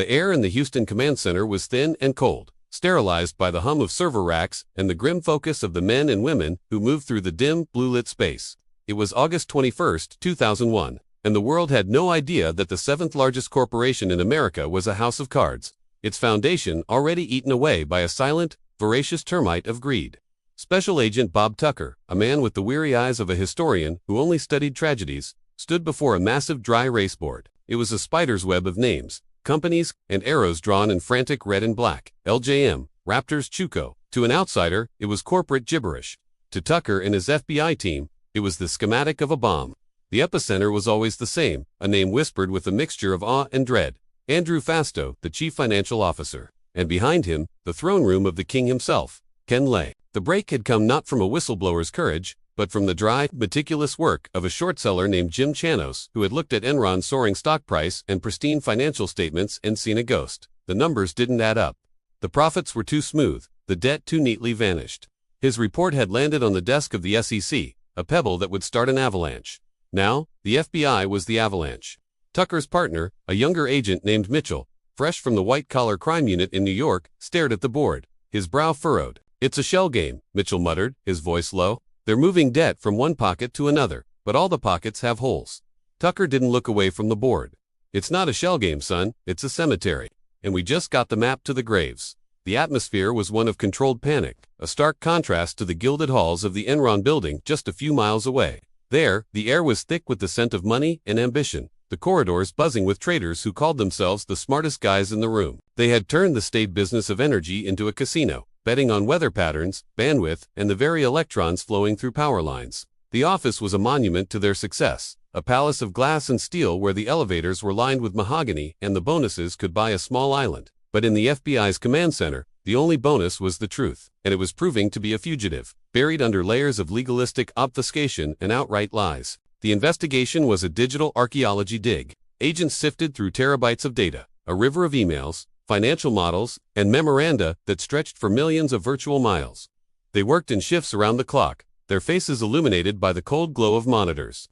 The air in the Houston command center was thin and cold, sterilized by the hum of server racks and the grim focus of the men and women who moved through the dim, blue-lit space. It was August 21, 2001, and the world had no idea that the seventh largest corporation in America was a house of cards, its foundation already eaten away by a silent, voracious termite of greed. Special Agent Bob Tucker, a man with the weary eyes of a historian who only studied tragedies, stood before a massive dry erase board. It was a spider's web of names, companies, and arrows drawn in frantic red and black. LJM, Raptors Chuco. To an outsider, it was corporate gibberish. To Tucker and his FBI team, it was the schematic of a bomb. The epicenter was always the same, a name whispered with a mixture of awe and dread. Andrew Fastow, the chief financial officer. And behind him, the throne room of the king himself, Ken Lay. The break had come not from a whistleblower's courage, but from the dry, meticulous work of a short seller named Jim Chanos, who had looked at Enron's soaring stock price and pristine financial statements and seen a ghost. The numbers didn't add up. The profits were too smooth, the debt too neatly vanished. His report had landed on the desk of the SEC, a pebble that would start an avalanche. Now, the FBI was the avalanche. Tucker's partner, a younger agent named Mitchell, fresh from the white-collar crime unit in New York, stared at the board, his brow furrowed. "It's a shell game," Mitchell muttered, his voice low. "They're moving debt from one pocket to another, but all the pockets have holes." Tucker didn't look away from the board. "It's not a shell game, son, it's a cemetery. And we just got the map to the graves." The atmosphere was one of controlled panic, a stark contrast to the gilded halls of the Enron building just a few miles away. There, the air was thick with the scent of money and ambition, the corridors buzzing with traders who called themselves the smartest guys in the room. They had turned the staid business of energy into a casino, betting on weather patterns, bandwidth, and the very electrons flowing through power lines. The office was a monument to their success, a palace of glass and steel where the elevators were lined with mahogany and the bonuses could buy a small island. But in the FBI's command center, the only bonus was the truth, and it was proving to be a fugitive, buried under layers of legalistic obfuscation and outright lies. The investigation was a digital archaeology dig. Agents sifted through terabytes of data, a river of emails, financial models, and memoranda that stretched for millions of virtual miles. They worked in shifts around the clock, their faces illuminated by the cold glow of monitors.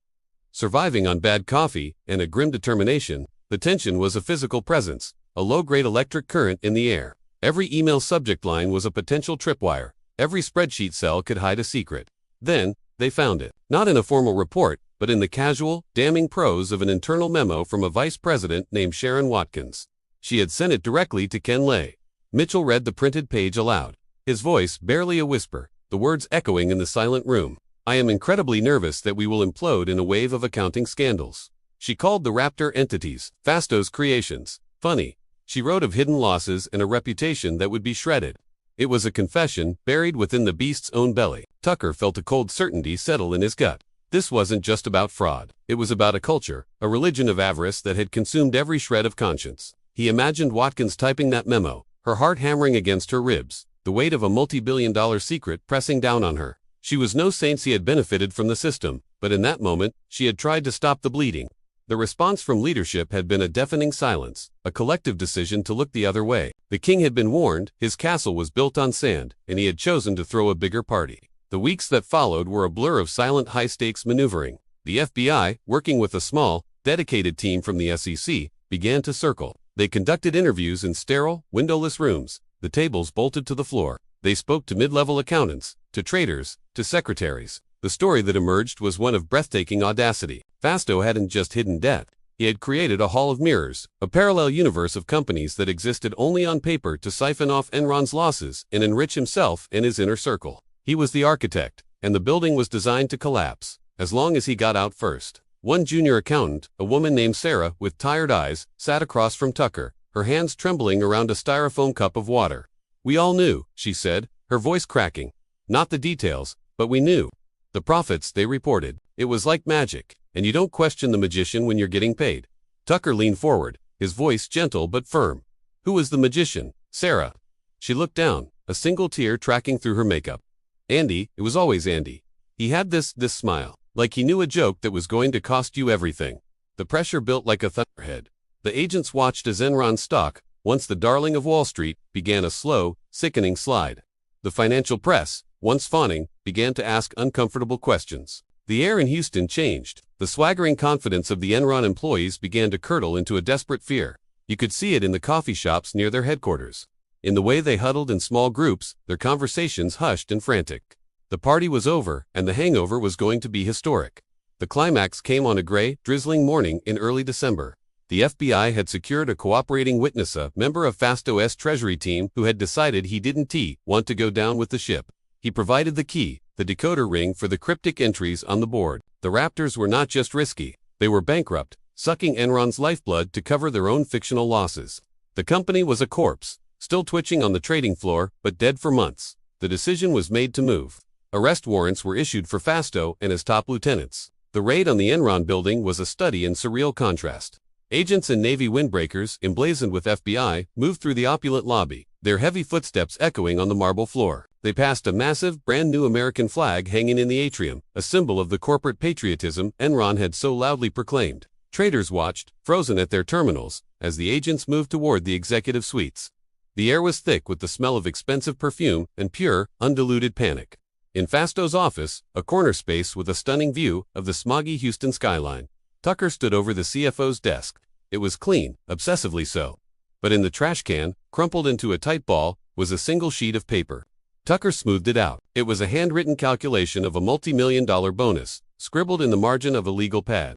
Surviving on bad coffee and a grim determination, the tension was a physical presence, a low-grade electric current in the air. Every email subject line was a potential tripwire. Every spreadsheet cell could hide a secret. Then, they found it. Not in a formal report, but in the casual, damning prose of an internal memo from a vice president named Sharon Watkins. She had sent it directly to Ken Lay. Mitchell read the printed page aloud, his voice barely a whisper, the words echoing in the silent room. "I am incredibly nervous that we will implode in a wave of accounting scandals." She called the Raptor entities Fastow's creations. Funny. She wrote of hidden losses and a reputation that would be shredded. It was a confession buried within the beast's own belly. Tucker felt a cold certainty settle in his gut. This wasn't just about fraud. It was about a culture, a religion of avarice that had consumed every shred of conscience. He imagined Watkins typing that memo, her heart hammering against her ribs, the weight of a multi-billion-dollar secret pressing down on her. She was no saint he had benefited from the system, but in that moment, she had tried to stop the bleeding. The response from leadership had been a deafening silence, a collective decision to look the other way. The king had been warned, his castle was built on sand, and he had chosen to throw a bigger party. The weeks that followed were a blur of silent high-stakes maneuvering. The FBI, working with a small, dedicated team from the SEC, began to circle. They conducted interviews in sterile, windowless rooms, the tables bolted to the floor. They spoke to mid-level accountants, to traders, to secretaries. The story that emerged was one of breathtaking audacity. Fastow hadn't just hidden debt. He had created a hall of mirrors, a parallel universe of companies that existed only on paper to siphon off Enron's losses and enrich himself and his inner circle. He was the architect, and the building was designed to collapse, as long as he got out first. One junior accountant, a woman named Sarah with tired eyes, sat across from Tucker, her hands trembling around a styrofoam cup of water. "We all knew," she said, her voice cracking. "Not the details, but we knew. The profits, they reported. It was like magic, and you don't question the magician when you're getting paid." Tucker leaned forward, his voice gentle but firm. "Who was the magician?" "Sarah." She looked down, a single tear tracking through her makeup. "Andy, it was always Andy. He had this smile, like he knew a joke that was going to cost you everything." The pressure built like a thunderhead. The agents watched as Enron's stock, once the darling of Wall Street, began a slow, sickening slide. The financial press, once fawning, began to ask uncomfortable questions. The air in Houston changed. The swaggering confidence of the Enron employees began to curdle into a desperate fear. You could see it in the coffee shops near their headquarters. In the way they huddled in small groups, their conversations hushed and frantic. The party was over, and the hangover was going to be historic. The climax came on a gray, drizzling morning in early December. The FBI had secured a cooperating witness, a member of Fasto's Treasury team who had decided he didn't want to go down with the ship. He provided the key, the decoder ring for the cryptic entries on the board. The Raptors were not just risky, they were bankrupt, sucking Enron's lifeblood to cover their own fictional losses. The company was a corpse, still twitching on the trading floor, but dead for months. The decision was made to move. Arrest warrants were issued for Fasto and his top lieutenants. The raid on the Enron building was a study in surreal contrast. Agents in Navy windbreakers, emblazoned with FBI, moved through the opulent lobby, their heavy footsteps echoing on the marble floor. They passed a massive, brand-new American flag hanging in the atrium, a symbol of the corporate patriotism Enron had so loudly proclaimed. Traders watched, frozen at their terminals, as the agents moved toward the executive suites. The air was thick with the smell of expensive perfume and pure, undiluted panic. In Fasto's office, a corner space with a stunning view of the smoggy Houston skyline, Tucker stood over the CFO's desk. It was clean, obsessively so. But in the trash can, crumpled into a tight ball, was a single sheet of paper. Tucker smoothed it out. It was a handwritten calculation of a multi-million-dollar bonus, scribbled in the margin of a legal pad.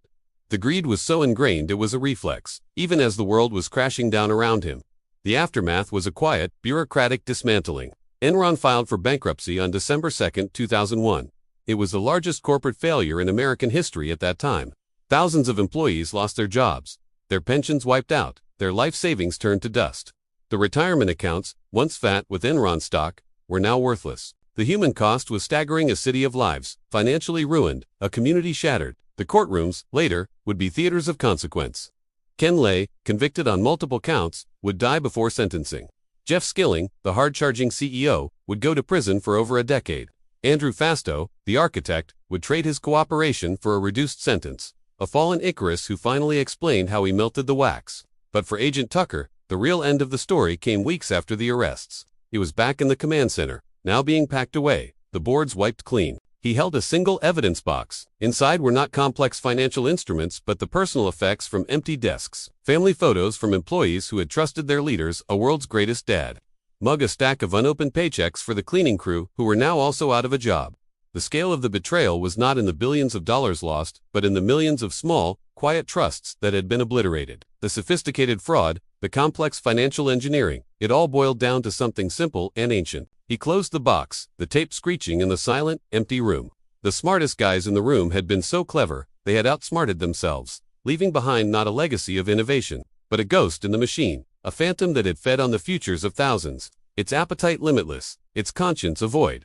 The greed was so ingrained it was a reflex, even as the world was crashing down around him. The aftermath was a quiet, bureaucratic dismantling. Enron filed for bankruptcy on December 2, 2001. It was the largest corporate failure in American history at that time. Thousands of employees lost their jobs, their pensions wiped out, their life savings turned to dust. The retirement accounts, once fat with Enron stock, were now worthless. The human cost was staggering: a city of lives, financially ruined, a community shattered. The courtrooms, later, would be theaters of consequence. Ken Lay, convicted on multiple counts, would die before sentencing. Jeff Skilling, the hard-charging CEO, would go to prison for over a decade. Andrew Fasto, the architect, would trade his cooperation for a reduced sentence. A fallen Icarus who finally explained how he melted the wax. But for Agent Tucker, the real end of the story came weeks after the arrests. He was back in the command center, now being packed away, the boards wiped clean. He held a single evidence box. Inside were not complex financial instruments but the personal effects from empty desks. Family photos from employees who had trusted their leaders, a world's greatest dad. A stack of unopened paychecks for the cleaning crew who were now also out of a job. The scale of the betrayal was not in the billions of dollars lost, but in the millions of small, quiet trusts that had been obliterated. The sophisticated fraud, the complex financial engineering, it all boiled down to something simple and ancient. He closed the box, the tape screeching in the silent, empty room. The smartest guys in the room had been so clever, they had outsmarted themselves, leaving behind not a legacy of innovation, but a ghost in the machine, a phantom that had fed on the futures of thousands, its appetite limitless, its conscience a void.